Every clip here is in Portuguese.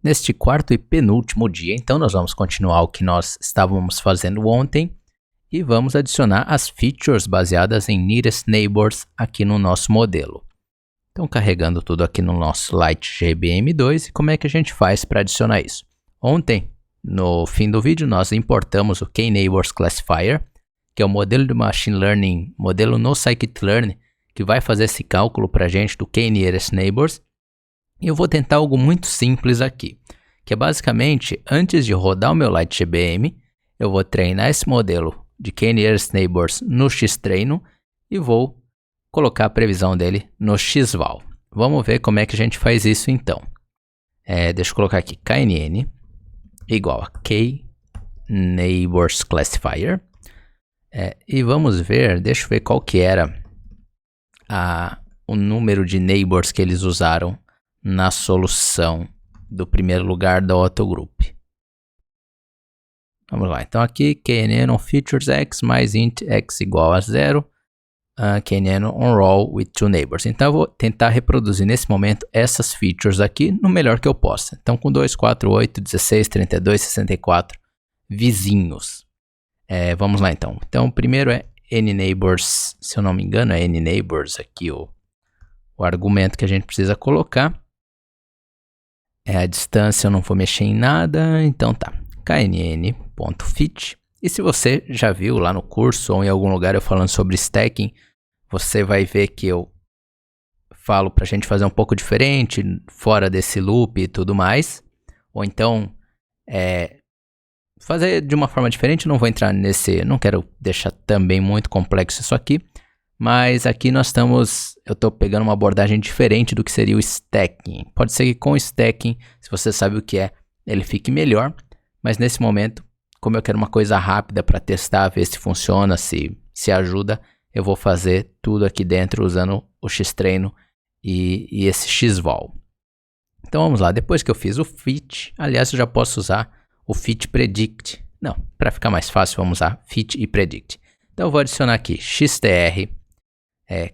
Neste quarto e penúltimo dia, então, nós vamos continuar o que nós estávamos fazendo ontem e vamos adicionar as features baseadas em Nearest Neighbors aqui no nosso modelo. Então, carregando tudo aqui no nosso LightGBM2, e como é que a gente faz para adicionar isso? Ontem, no fim do vídeo, nós importamos o K-Neighbors Classifier, que é o modelo de Machine Learning, modelo no Scikit-learn, que vai fazer esse cálculo para a gente do K-Nearest Neighbors. E eu vou tentar algo muito simples aqui, que é basicamente, antes de rodar o meu LightGBM, eu vou treinar esse modelo de K-Nearest Neighbors no Xtreino e vou colocar a previsão dele no Xval. Vamos ver como é que a gente faz isso então. Deixa eu colocar aqui KNN igual a K-Neighbors Classifier. E vamos ver, deixa eu ver qual que era o número de neighbors que eles usaram na solução do primeiro lugar da Autogroup. Vamos lá, então aqui KNN on features x mais int x igual a 0, KNN on row with two neighbors. Então eu vou tentar reproduzir nesse momento essas features aqui no melhor que eu possa. Então com 2, 4, 8, 16, 32, 64 vizinhos. Vamos lá então. Então o primeiro é nNeighbors, se eu não me engano é nNeighbors aqui o argumento que a gente precisa colocar. A distância eu não vou mexer em nada, então tá. knn.fit. E se você já viu lá no curso ou em algum lugar eu falando sobre stacking, você vai ver que eu falo pra gente fazer um pouco diferente, fora desse loop e tudo mais. Ou então, fazer de uma forma diferente, não vou entrar nesse, não quero deixar também muito complexo isso aqui. Mas aqui eu estou pegando uma abordagem diferente do que seria o stacking. Pode ser que com o stacking, se você sabe o que é, ele fique melhor. Mas nesse momento, como eu quero uma coisa rápida para testar, ver se funciona, se ajuda, eu vou fazer tudo aqui dentro usando o Xtreino e esse Xval. Então vamos lá, depois que eu fiz o fit, aliás eu já posso usar o fit predict. Não, para ficar mais fácil vamos usar fit e predict. Então eu vou adicionar aqui xtr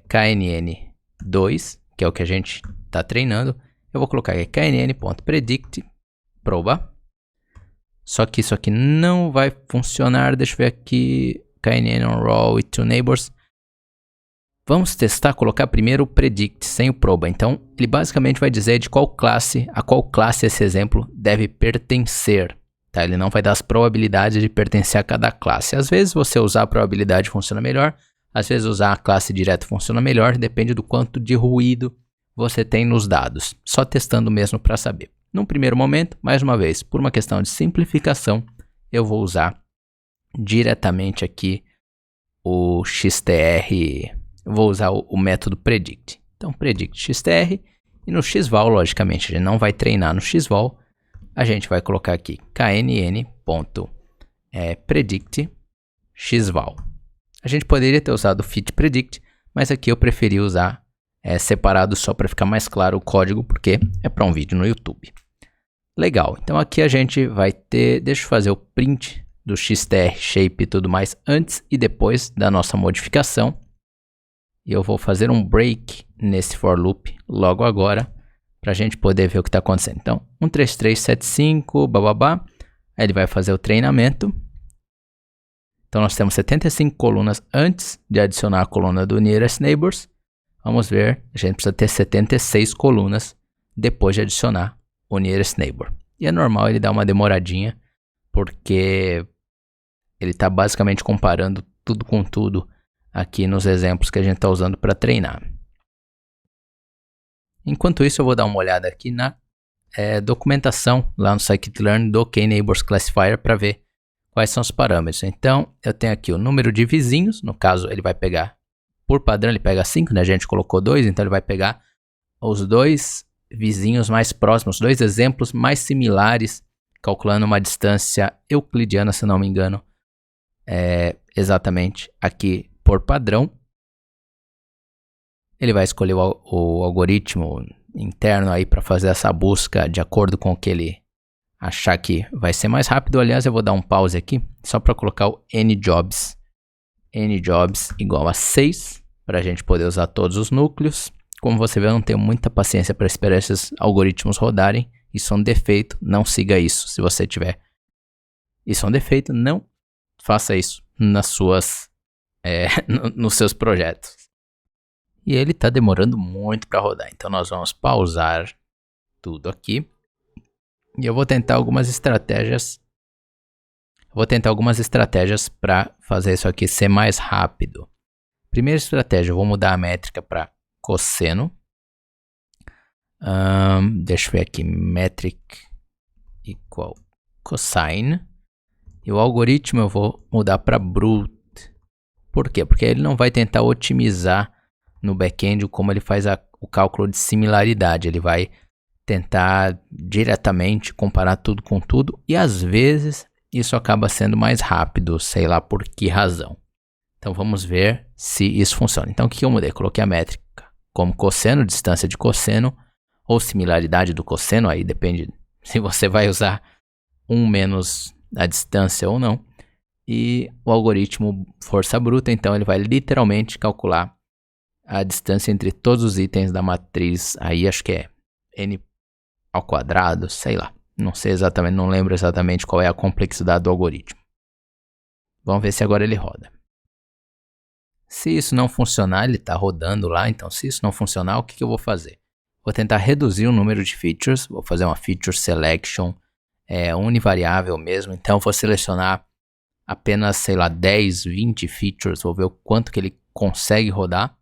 knn2, que é o que a gente está treinando. Eu vou colocar aqui knn.predict proba. Só que isso aqui não vai funcionar. Deixa eu ver aqui. knn on row with two neighbors. Vamos testar, colocar primeiro o predict sem o proba. Então, ele basicamente vai dizer de qual classe, a qual classe esse exemplo deve pertencer. Tá? Ele não vai dar as probabilidades de pertencer a cada classe. Às vezes você usar a probabilidade funciona melhor. Às vezes usar a classe direto funciona melhor. Depende do quanto de ruído você tem nos dados. Só testando mesmo para saber. Num primeiro momento, mais uma vez, por uma questão de simplificação, eu vou usar diretamente aqui o xtr. Vou usar o método predict. Então, predict xtr. E no Xval, logicamente, a gente não vai treinar no Xval. A gente vai colocar aqui knn.predict Xval. A gente poderia ter usado o fit predict, mas aqui eu preferi usar separado só para ficar mais claro o código, porque é para um vídeo no YouTube. Legal, então aqui a gente vai ter, deixa eu fazer o print do xtr, shape e tudo mais antes e depois da nossa modificação. E eu vou fazer um break nesse for loop logo agora, para a gente poder ver o que está acontecendo. Então, 13375, bababá, aí ele vai fazer o treinamento. Então, nós temos 75 colunas antes de adicionar a coluna do Nearest Neighbors. Vamos ver, a gente precisa ter 76 colunas depois de adicionar o Nearest Neighbor. E é normal ele dar uma demoradinha, porque ele está basicamente comparando tudo com tudo aqui nos exemplos que a gente está usando para treinar. Enquanto isso, eu vou dar uma olhada aqui na documentação lá no Scikit-learn do K-Neighbors Classifier para ver quais são os parâmetros. Então, eu tenho aqui o número de vizinhos. No caso, ele vai pegar, por padrão, ele pega 5, né? A gente colocou 2, então ele vai pegar os 2 vizinhos mais próximos, 2 exemplos mais similares, calculando uma distância euclidiana, se não me engano, exatamente aqui por padrão. Ele vai escolher o algoritmo interno aí para fazer essa busca de acordo com o que ele achar que vai ser mais rápido. Aliás, eu vou dar um pause aqui só para colocar o njobs. njobs igual a 6 para a gente poder usar todos os núcleos. Como você vê, eu não tenho muita paciência para esperar esses algoritmos rodarem. Isso é um defeito, não siga isso. Se você tiver isso é um defeito, não faça isso nas suas, nos seus projetos. E ele está demorando muito para rodar, então nós vamos pausar tudo aqui. E eu vou tentar algumas estratégias. Para fazer isso aqui ser mais rápido. Primeira estratégia, eu vou mudar a métrica para cosseno. Deixa eu ver aqui, metric equal cosine. E o algoritmo eu vou mudar para brute. Por quê? Porque ele não vai tentar otimizar no back-end como ele faz o cálculo de similaridade. Ele vai tentar diretamente comparar tudo com tudo. E às vezes isso acaba sendo mais rápido, sei lá por que razão. Então vamos ver se isso funciona. Então o que eu mudei? Coloquei a métrica como cosseno, distância de cosseno, ou similaridade do cosseno, aí depende se você vai usar 1 menos a distância ou não. E o algoritmo força bruta, então ele vai literalmente calcular a distância entre todos os itens da matriz, aí acho que é n ao quadrado, sei lá. Não sei exatamente, não lembro exatamente qual é a complexidade do algoritmo. Vamos ver se agora ele roda. Se isso não funcionar, ele está rodando lá, então se isso não funcionar, o que eu vou fazer? Vou tentar reduzir o número de features, vou fazer uma feature selection univariável mesmo, então vou selecionar apenas, sei lá, 10, 20 features, vou ver o quanto que ele consegue rodar,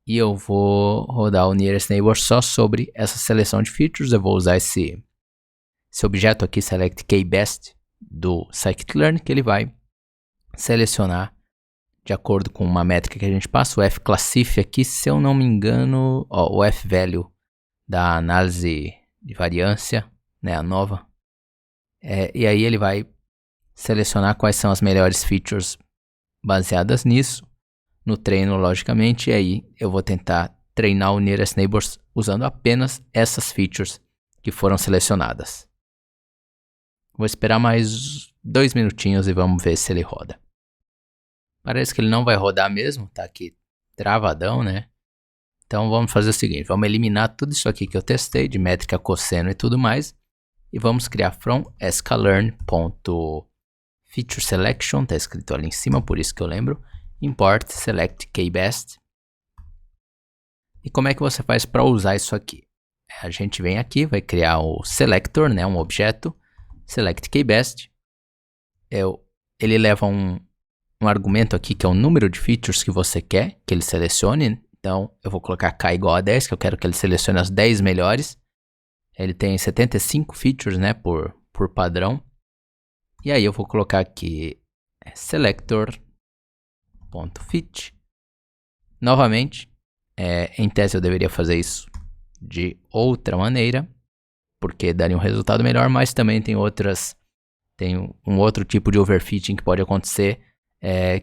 e eu vou rodar o nearest neighbor só sobre essa seleção de features. Eu vou usar esse objeto aqui, select kbest, do scikit-learn, que ele vai selecionar de acordo com uma métrica que a gente passa, o fclassif aqui, se eu não me engano, o fvalue da análise de variância, né, a nova. E aí ele vai selecionar quais são as melhores features baseadas nisso, no treino, logicamente, e aí eu vou tentar treinar o nearest neighbors usando apenas essas features que foram selecionadas. Vou esperar mais 2 minutinhos e vamos ver se ele roda. Parece que ele não vai rodar mesmo, tá aqui travadão, né? Então vamos fazer o seguinte, vamos eliminar tudo isso aqui que eu testei, de métrica, cosseno e tudo mais, e vamos criar from sklearn.featureSelection, tá escrito ali em cima, por isso que eu lembro, import select kbest. E como é que você faz para usar isso aqui? A gente vem aqui, vai criar o selector, né, um objeto, select kbest. Ele leva um argumento aqui que é o número de features que você quer que ele selecione. Então eu vou colocar k igual a 10, que eu quero que ele selecione as 10 melhores. Ele tem 75 features, né, por padrão. E aí eu vou colocar aqui selector.fit. Novamente, em tese eu deveria fazer isso de outra maneira, porque daria um resultado melhor, mas também tem um outro tipo de overfitting que pode acontecer,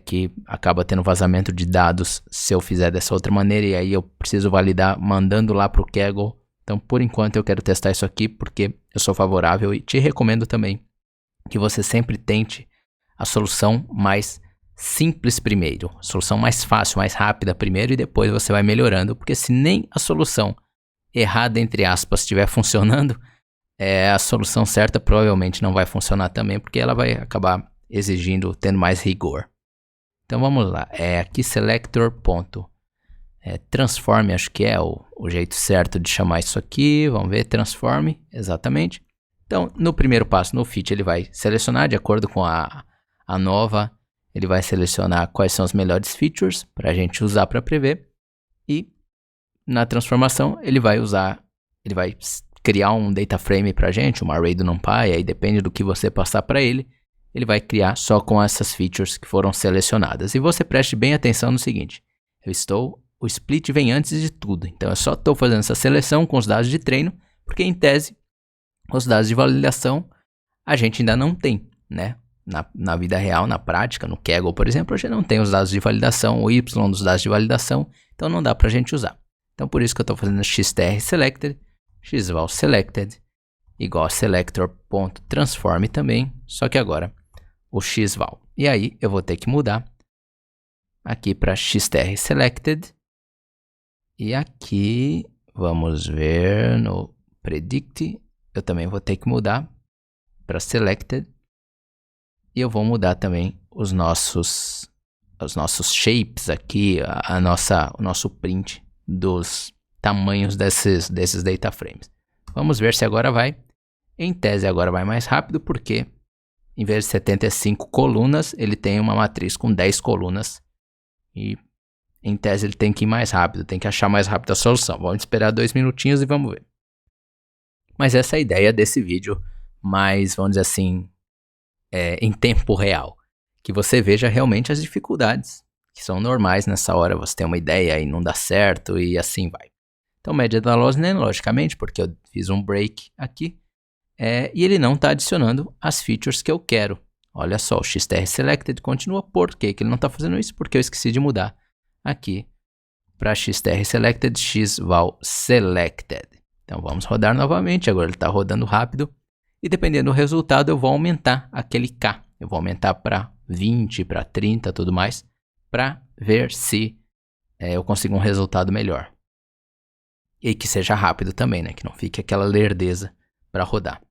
que acaba tendo vazamento de dados se eu fizer dessa outra maneira, e aí eu preciso validar mandando lá para o Kaggle. Então, por enquanto, eu quero testar isso aqui porque eu sou favorável e te recomendo também que você sempre tente a solução mais simples primeiro, a solução mais fácil, mais rápida primeiro, e depois você vai melhorando, porque se nem a solução errada, entre aspas, estiver funcionando, a solução certa provavelmente não vai funcionar também, porque ela vai acabar tendo mais rigor. Então vamos lá, aqui selector.transform, acho que é o jeito certo de chamar isso aqui, vamos ver, transform, exatamente. Então no primeiro passo, no fit, ele vai selecionar de acordo com a nova, ele vai selecionar quais são as melhores features para a gente usar para prever, e na transformação ele vai criar um data frame para a gente, uma array do NumPy, aí depende do que você passar para ele vai criar só com essas features que foram selecionadas. E você preste bem atenção no seguinte, o split vem antes de tudo, então eu só estou fazendo essa seleção com os dados de treino, porque em tese, os dados de validação a gente ainda não tem, né? Na vida real, na prática, no Kaggle, por exemplo, a gente não tem os dados de validação, o Y dos dados de validação, então não dá para a gente usar. Então por isso que eu estou fazendo xtr selected, xval selected, igual a selector.transform também, só que agora o xval. E aí eu vou ter que mudar aqui para xtr selected, e aqui vamos ver no predict, eu também vou ter que mudar para selected. E eu vou mudar também os nossos shapes aqui, o nosso print dos tamanhos desses data frames. Vamos ver se agora vai. Em tese agora vai mais rápido, porque em vez de 75 colunas, ele tem uma matriz com 10 colunas. E em tese ele tem que ir mais rápido, tem que achar mais rápido a solução. Vamos esperar 2 minutinhos e vamos ver. Mas essa é a ideia desse vídeo, mais, vamos dizer assim, em tempo real. Que você veja realmente as dificuldades, que são normais nessa hora. Você tem uma ideia e não dá certo e assim vai. Então, média da loss, né, logicamente, porque eu fiz um break aqui. E ele não está adicionando as features que eu quero. Olha só, o XTR Selected continua. Por que ele não está fazendo isso? Porque eu esqueci de mudar aqui para XTR Selected, XVal Selected. Então vamos rodar novamente. Agora ele está rodando rápido. E dependendo do resultado, eu vou aumentar aquele K. Eu vou aumentar para 20, para 30, tudo mais, para ver se eu consigo um resultado melhor. E que seja rápido também, né? Que não fique aquela lerdeza para rodar.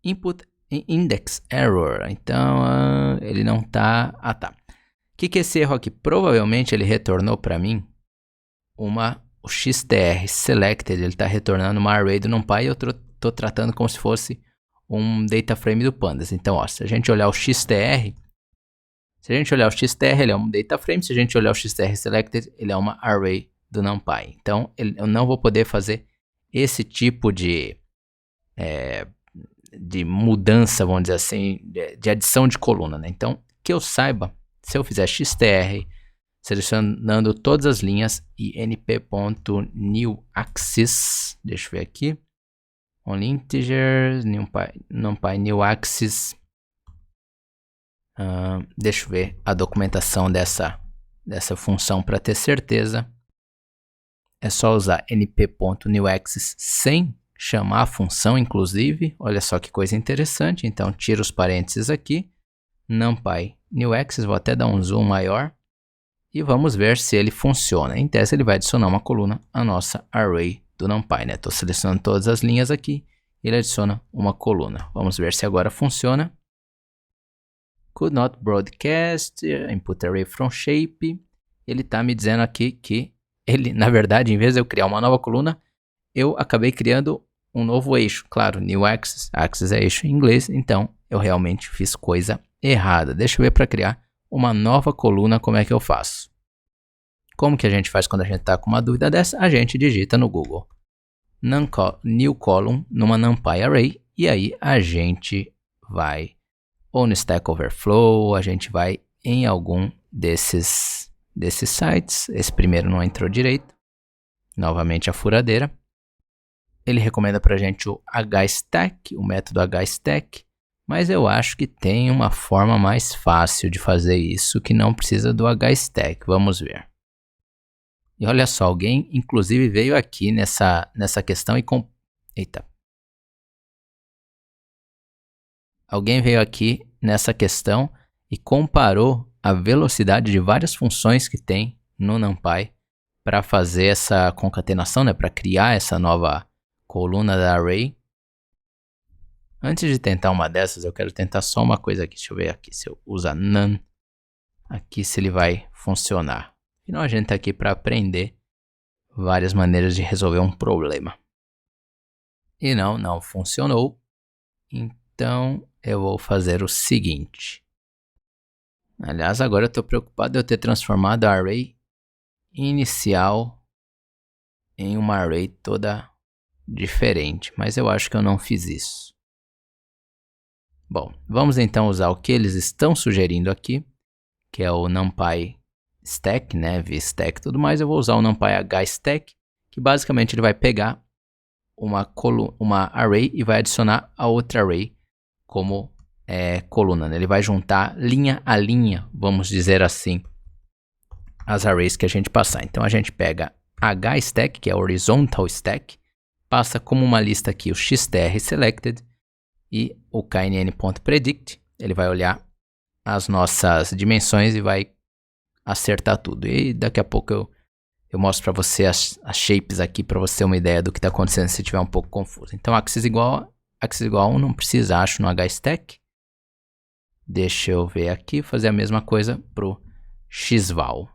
Input Index Error. Então, ele não tá... Ah, tá. O que é esse erro aqui? Provavelmente ele retornou para mim o XTR Selected. Ele está retornando uma array do NumPy e eu tô tratando como se fosse um data frame do Pandas. Então, ó, se a gente olhar o XTR, ele é um data frame. Se a gente olhar o XTR Selected, ele é uma array do NumPy. Então, eu não vou poder fazer esse tipo de mudança, vamos dizer assim, de adição de coluna, né? Então, que eu saiba, se eu fizer XTR, selecionando todas as linhas e np.newAxis, deixa eu ver aqui, only integers, NumPy newAxis, deixa eu ver a documentação dessa função para ter certeza. É só usar np.newAxis sem chamar a função, inclusive. Olha só que coisa interessante. Então, tira os parênteses aqui. NumPy newAxis, vou até dar um zoom maior. E vamos ver se ele funciona. Em tese, ele vai adicionar uma coluna à nossa array do NumPy, né? Estou selecionando todas as linhas aqui. Ele adiciona uma coluna. Vamos ver se agora funciona. Could not broadcast, input array from shape. Ele está me dizendo aqui que ele, na verdade, em vez de eu criar uma nova coluna, eu acabei criando um novo eixo. Claro, new axis, axis é eixo em inglês, então eu realmente fiz coisa errada. Deixa eu ver para criar uma nova coluna como é que eu faço. Como que a gente faz quando a gente está com uma dúvida dessa? A gente digita no Google new column numa NumPy array e aí a gente vai ou no Stack Overflow, a gente vai em algum desses sites. Esse primeiro não entrou direito. Novamente a furadeira. Ele recomenda para a gente o hstack, o método hstack, mas eu acho que tem uma forma mais fácil de fazer isso que não precisa do hstack. Vamos ver. E olha só, alguém inclusive veio aqui nessa questão e Alguém veio aqui nessa questão e comparou a velocidade de várias funções que tem no NumPy para fazer essa concatenação, né, para criar essa nova coluna da array. Antes de tentar uma dessas, eu quero tentar só uma coisa aqui. Deixa eu ver aqui se eu usar none. Aqui se ele vai funcionar. Afinal, a gente está aqui para aprender várias maneiras de resolver um problema. E não funcionou. Então, eu vou fazer o seguinte. Aliás, agora eu estou preocupado de eu ter transformado a array inicial em uma array toda diferente, mas eu acho que eu não fiz isso. Bom, vamos então usar o que eles estão sugerindo aqui, que é o NumPy stack, né, vstack e tudo mais. Eu vou usar o NumPy hstack, que basicamente ele vai pegar uma array e vai adicionar a outra array como coluna, né? Ele vai juntar linha a linha, vamos dizer assim, as arrays que a gente passar. Então a gente pega hstack, que é horizontal stack, passa como uma lista aqui o XTR selected e o knn.predict. Ele vai olhar as nossas dimensões e vai acertar tudo. E daqui a pouco eu mostro para você as shapes aqui para você ter uma ideia do que está acontecendo se estiver um pouco confuso. Então, axis igual a 1 não precisa, acho, no hstack. Deixa eu ver aqui, fazer a mesma coisa pro xval.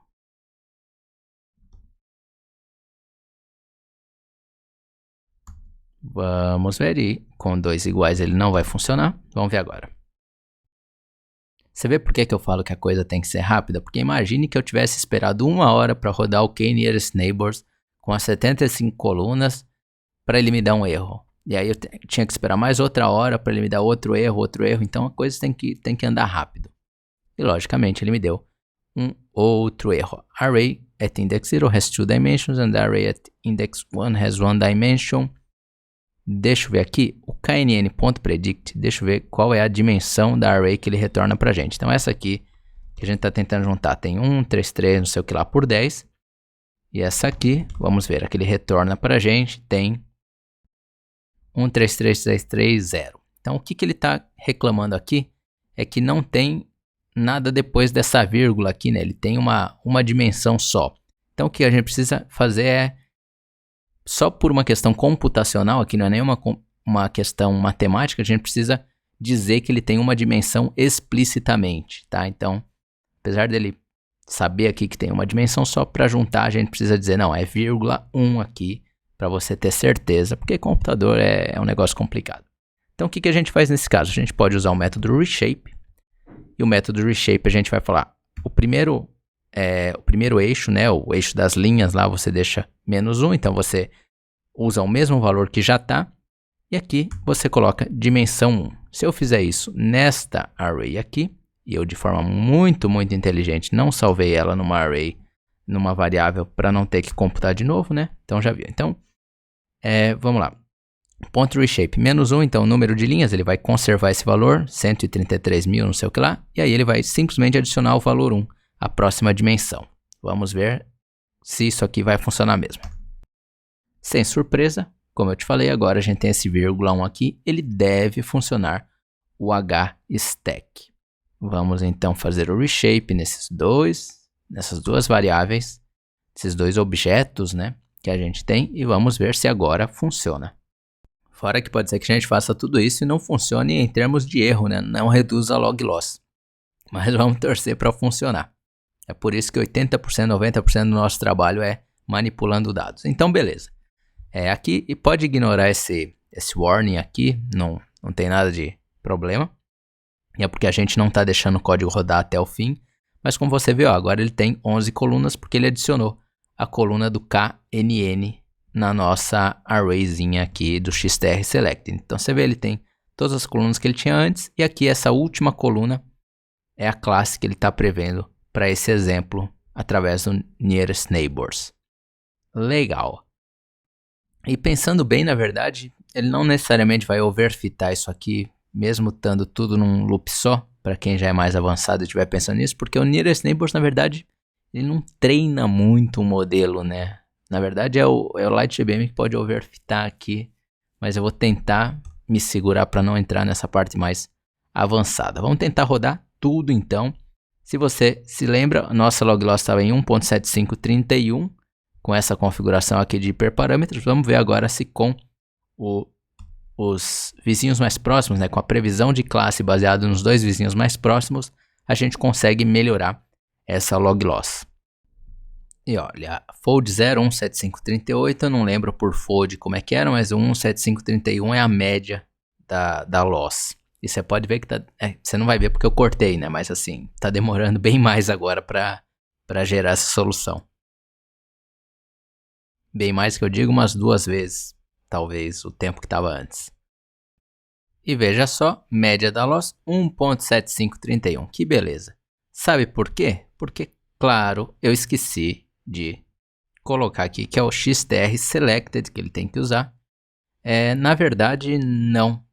Vamos ver, e com 2 iguais ele não vai funcionar. Vamos ver agora. Você vê por que eu falo que a coisa tem que ser rápida? Porque imagine que eu tivesse esperado 1 hora para rodar o k-nearest neighbors com as 75 colunas para ele me dar um erro. E aí eu tinha que esperar mais outra hora para ele me dar outro erro. Então a coisa tem que andar rápido. E logicamente ele me deu um outro erro. Array at index 0 has 2 dimensions and array at index 1 has 1 dimension. Deixa eu ver aqui, o knn.predict, deixa eu ver qual é a dimensão da array que ele retorna pra gente. Então essa aqui, que a gente está tentando juntar, tem 1, 3, 3, não sei o que lá, por 10. E essa aqui, vamos ver, a que ele retorna pra gente tem 1, 3, 3, 3, 3, 0. Então o que ele está reclamando aqui é que não tem nada depois dessa vírgula aqui, né? Ele tem uma dimensão só. Então o que a gente precisa fazer é, só por uma questão computacional, aqui não é nem uma questão matemática, a gente precisa dizer que ele tem uma dimensão explicitamente, tá? Então, apesar dele saber aqui que tem uma dimensão só, para juntar a gente precisa dizer, não, é vírgula 1 aqui, para você ter certeza, porque computador é um negócio complicado. Então, o que a gente faz nesse caso? A gente pode usar o método reshape, e o método reshape a gente vai falar, o primeiro eixo, né, o eixo das linhas lá, você deixa -1, então você usa o mesmo valor que já está, e aqui você coloca dimensão 1. Se eu fizer isso nesta array aqui, e eu de forma muito, muito inteligente não salvei ela numa array, numa variável, para não ter que computar de novo, né, então já viu. Então, vamos lá, ponto reshape -1, então o número de linhas, ele vai conservar esse valor, 133.000, não sei o que lá, e aí ele vai simplesmente adicionar o valor 1, a próxima dimensão. Vamos ver se isso aqui vai funcionar mesmo. Sem surpresa, como eu te falei, agora a gente tem esse vírgula 1 aqui, ele deve funcionar o hstack. Vamos então fazer o reshape nessas duas variáveis, esses dois objetos, né, que a gente tem, e vamos ver se agora funciona. Fora que pode ser que a gente faça tudo isso e não funcione em termos de erro, né, não reduza log loss. Mas vamos torcer para funcionar. É por isso que 80%, 90% do nosso trabalho é manipulando dados. Então, beleza. Aqui, e pode ignorar esse warning aqui, não tem nada de problema. É porque a gente não está deixando o código rodar até o fim. Mas como você viu, agora ele tem 11 colunas porque ele adicionou a coluna do knn na nossa arrayzinha aqui do xtr select. Então, você vê, ele tem todas as colunas que ele tinha antes. E aqui, essa última coluna é a classe que ele está prevendo para esse exemplo através do nearest neighbors. Legal. E pensando bem, na verdade, ele não necessariamente vai overfitar isso aqui, mesmo estando tudo num loop só, para quem já é mais avançado e estiver pensando nisso, porque o nearest neighbors, na verdade, ele não treina muito o modelo, né? Na verdade, é o LightGBM que pode overfitar aqui, mas eu vou tentar me segurar para não entrar nessa parte mais avançada. Vamos tentar rodar tudo, então. Se você se lembra, nossa log loss estava em 1.7531, com essa configuração aqui de hiperparâmetros. Vamos ver agora se com os vizinhos mais próximos, né, com a previsão de classe baseada nos dois vizinhos mais próximos, a gente consegue melhorar essa log loss. E olha, fold 0, 17538, eu não lembro por fold como é que era, mas o 17531 é a média da loss. E você pode ver que você não vai ver porque eu cortei, né? Mas assim, tá demorando bem mais agora para gerar essa solução. Bem mais que eu digo, umas 2 vezes, talvez, o tempo que estava antes. E veja só, média da loss, 1.7531. Que beleza. Sabe por quê? Porque, claro, eu esqueci de colocar aqui que é o xtr selected que ele tem que usar. Na verdade, não.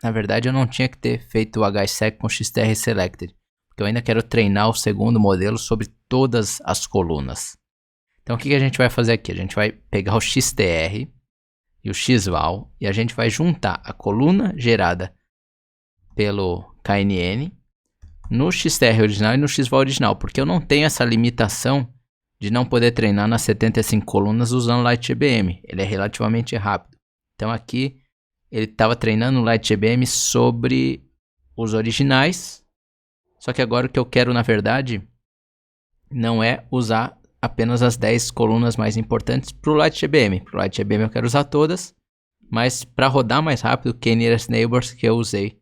Na verdade, eu não tinha que ter feito o hsec com xtr selected, porque eu ainda quero treinar o segundo modelo sobre todas as colunas. Então, o que a gente vai fazer aqui? A gente vai pegar o xtr e o xval e a gente vai juntar a coluna gerada pelo knn no xtr original e no xval original, porque eu não tenho essa limitação de não poder treinar nas 75 colunas usando LightGBM. Ele é relativamente rápido. Então aqui ele estava treinando o LightGBM sobre os originais. Só que agora o que eu quero, na verdade, não é usar apenas as 10 colunas mais importantes para o LightGBM. Para o LightGBM eu quero usar todas, mas para rodar mais rápido, K-Nearest Neighbors, que eu usei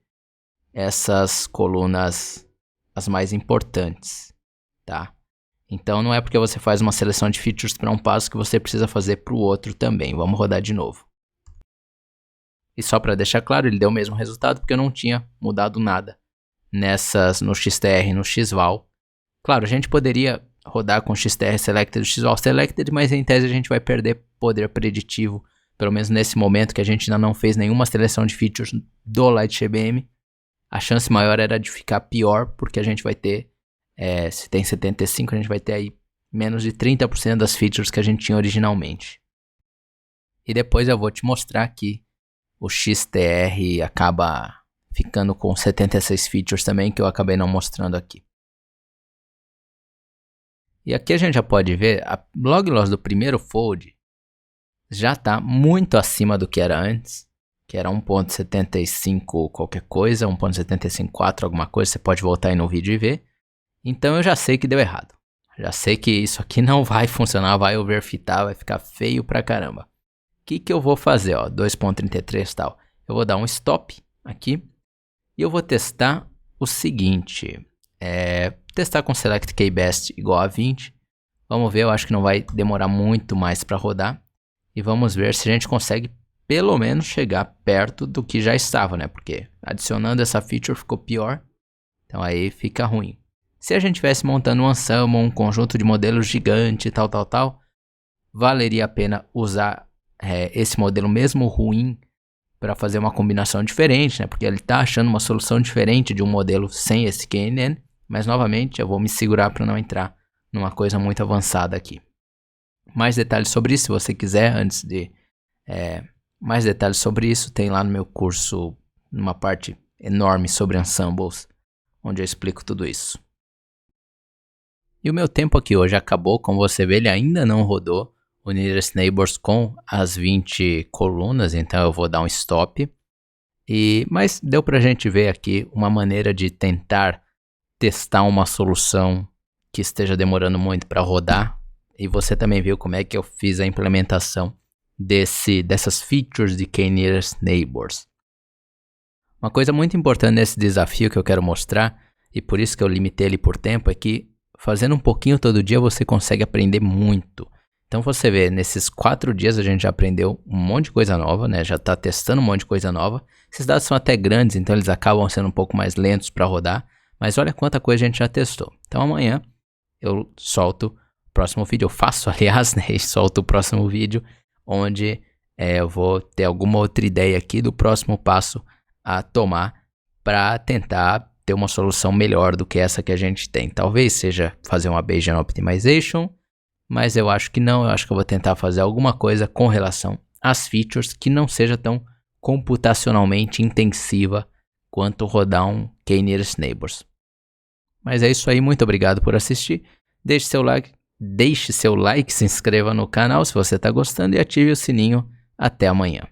essas colunas as mais importantes, tá? Então não é porque você faz uma seleção de features para um passo que você precisa fazer para o outro também. Vamos rodar de novo. E só para deixar claro, ele deu o mesmo resultado porque eu não tinha mudado nada no XTR e no XVal. Claro, a gente poderia rodar com XTR Selected e XVal Selected, mas em tese a gente vai perder poder preditivo, pelo menos nesse momento que a gente ainda não fez nenhuma seleção de features do LightGBM. A chance maior era de ficar pior, porque a gente vai ter, se tem 75, a gente vai ter aí menos de 30% das features que a gente tinha originalmente. E depois eu vou te mostrar que o XTR acaba ficando com 76 features também, que eu acabei não mostrando aqui. E aqui a gente já pode ver, a log loss do primeiro fold já está muito acima do que era antes, que era 1.75 qualquer coisa, 1.754 alguma coisa, você pode voltar aí no vídeo e ver. Então eu já sei que deu errado. Já sei que isso aqui não vai funcionar, vai overfitar, vai ficar feio pra caramba. O que eu vou fazer, ó, 2.33 e tal. Eu vou dar um stop aqui e eu vou testar o seguinte, testar com Select K-Best igual a 20. Vamos ver, eu acho que não vai demorar muito mais para rodar. E vamos ver se a gente consegue pelo menos chegar perto do que já estava, né? Porque adicionando essa feature ficou pior. Então aí fica ruim. Se a gente estivesse montando um ensemble, um conjunto de modelos gigante, tal, valeria a pena usar esse modelo mesmo ruim para fazer uma combinação diferente, né? Porque ele está achando uma solução diferente de um modelo sem esse KNN. Mas novamente eu vou me segurar para não entrar numa coisa muito avançada aqui. Mais detalhes sobre isso, se você quiser, antes de... mais detalhes sobre isso, tem lá no meu curso, uma parte enorme sobre ensembles, onde eu explico tudo isso. E o meu tempo aqui hoje acabou, como você vê, ele ainda não rodou o Nearest Neighbors com as 20 colunas, então eu vou dar um stop. Mas deu pra gente ver aqui uma maneira de tentar testar uma solução que esteja demorando muito para rodar. E você também viu como é que eu fiz a implementação dessas features de K-Nearest Neighbors. Uma coisa muito importante nesse desafio que eu quero mostrar, e por isso que eu limitei ele por tempo, é que fazendo um pouquinho todo dia você consegue aprender muito. Então você vê, nesses 4 dias a gente já aprendeu um monte de coisa nova, né? Já está testando um monte de coisa nova. Esses dados são até grandes, então eles acabam sendo um pouco mais lentos para rodar. Mas olha quanta coisa a gente já testou. Então amanhã eu solto o próximo vídeo. Eu faço, aliás, né? E solto o próximo vídeo onde eu vou ter alguma outra ideia aqui do próximo passo a tomar para tentar ter uma solução melhor do que essa que a gente tem. Talvez seja fazer uma Bayesian Optimization, mas eu acho que não. Eu acho que eu vou tentar fazer alguma coisa com relação às features que não seja tão computacionalmente intensiva quanto rodar um K-Nearest Neighbors. Mas é isso aí, muito obrigado por assistir. Deixe seu like, se inscreva no canal se você está gostando e ative o sininho. Até amanhã.